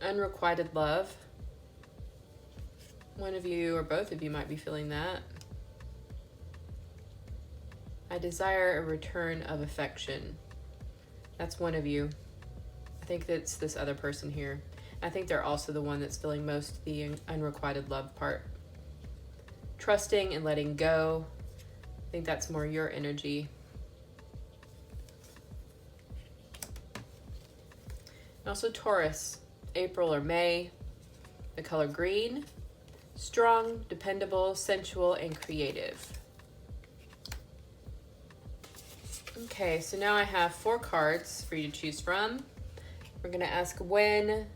Unrequited love. One of you or both of you might be feeling that. I desire a return of affection. That's one of you. I think that's this other person here. I think they're also the one that's feeling most the unrequited love part. Trusting and letting go. I think that's more your energy. And also Taurus, April or May. The color green. Strong, dependable, sensual, and creative. Okay, so now I have 4 cards for you to choose from. We're going to ask when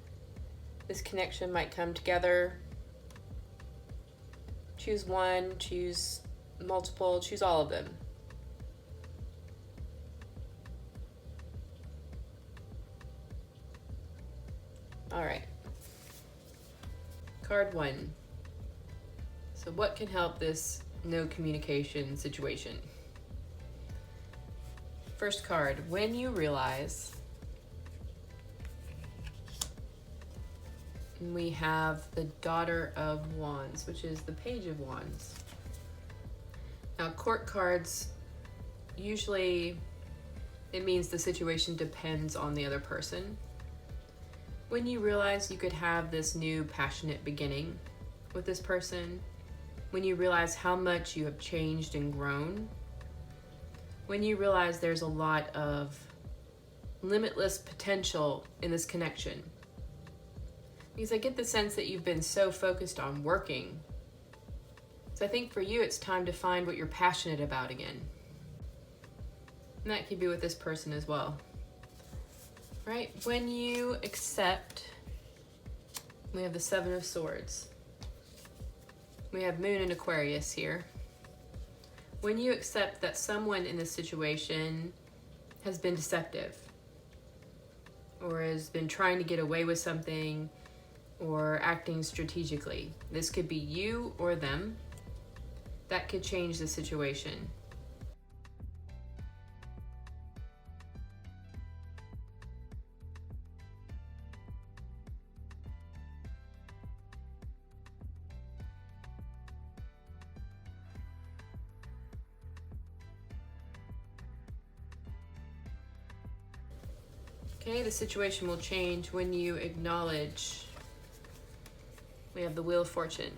this connection might come together. Choose one, choose multiple, choose all of them. All right. Card 1. So what can help this no communication situation? First card, when you realize. We have the Daughter of Wands, which is the Page of Wands. Now, court cards, usually it means the situation depends on the other person. When you realize you could have this new passionate beginning with this person, when you realize how much you have changed and grown, when you realize there's a lot of limitless potential in this connection, Because I get the sense that you've been so focused on working. So I think for you, it's time to find what you're passionate about again. And that could be with this person as well. Right? When you accept, we have the Seven of Swords. We have Moon and Aquarius here. When you accept that someone in this situation has been deceptive, or has been trying to get away with something, or acting strategically. This could be you or them. That could change the situation. Okay, the situation will change when you acknowledge. We have the Wheel of Fortune.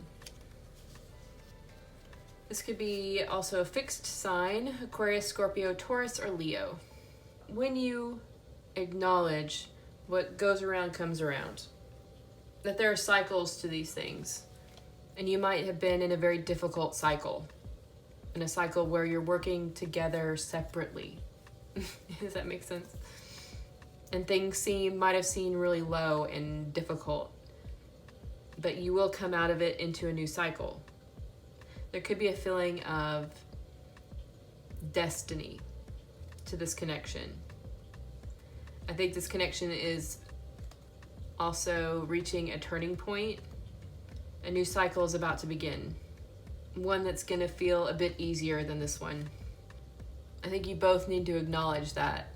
This could be also a fixed sign, Aquarius, Scorpio, Taurus, or Leo. When you acknowledge what goes around comes around, that there are cycles to these things, and you might have been in a very difficult cycle, in a cycle where you're working together separately. Does that make sense? And things might have seemed really low and difficult, but you will come out of it into a new cycle. There could be a feeling of destiny to this connection. I think this connection is also reaching a turning point. A new cycle is about to begin. One that's going to feel a bit easier than this one. I think you both need to acknowledge that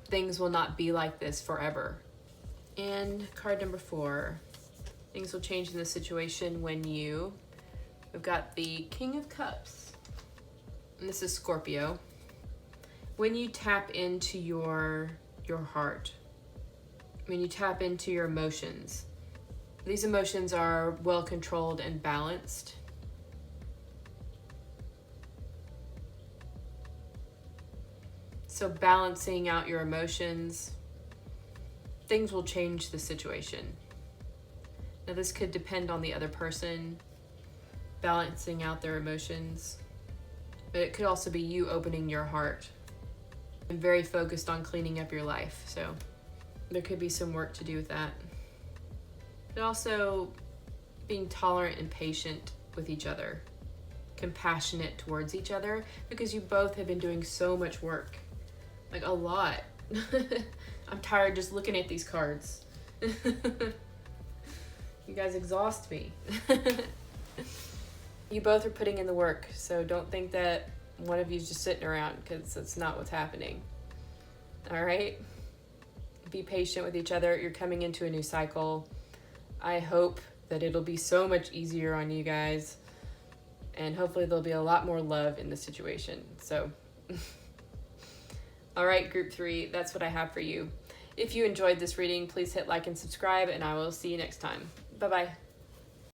things will not be like this forever. And card number 4. Things will change in this situation when we've got the King of Cups. And this is Scorpio. When you tap into your heart, when you tap into your emotions, these emotions are well controlled and balanced. So balancing out your emotions, things will change the situation. Now this could depend on the other person, balancing out their emotions, but it could also be you opening your heart and very focused on cleaning up your life. So there could be some work to do with that. But also being tolerant and patient with each other, compassionate towards each other, because you both have been doing so much work. Like a lot. I'm tired just looking at these cards. You guys exhaust me. You both are putting in the work, so don't think that one of you is just sitting around, because that's not what's happening. All right? Be patient with each other. You're coming into a new cycle. I hope that it'll be so much easier on you guys, and hopefully there'll be a lot more love in the situation. So all right, group 3, that's what I have for you. If you enjoyed this reading, please hit like and subscribe, and I will see you next time. Bye-bye.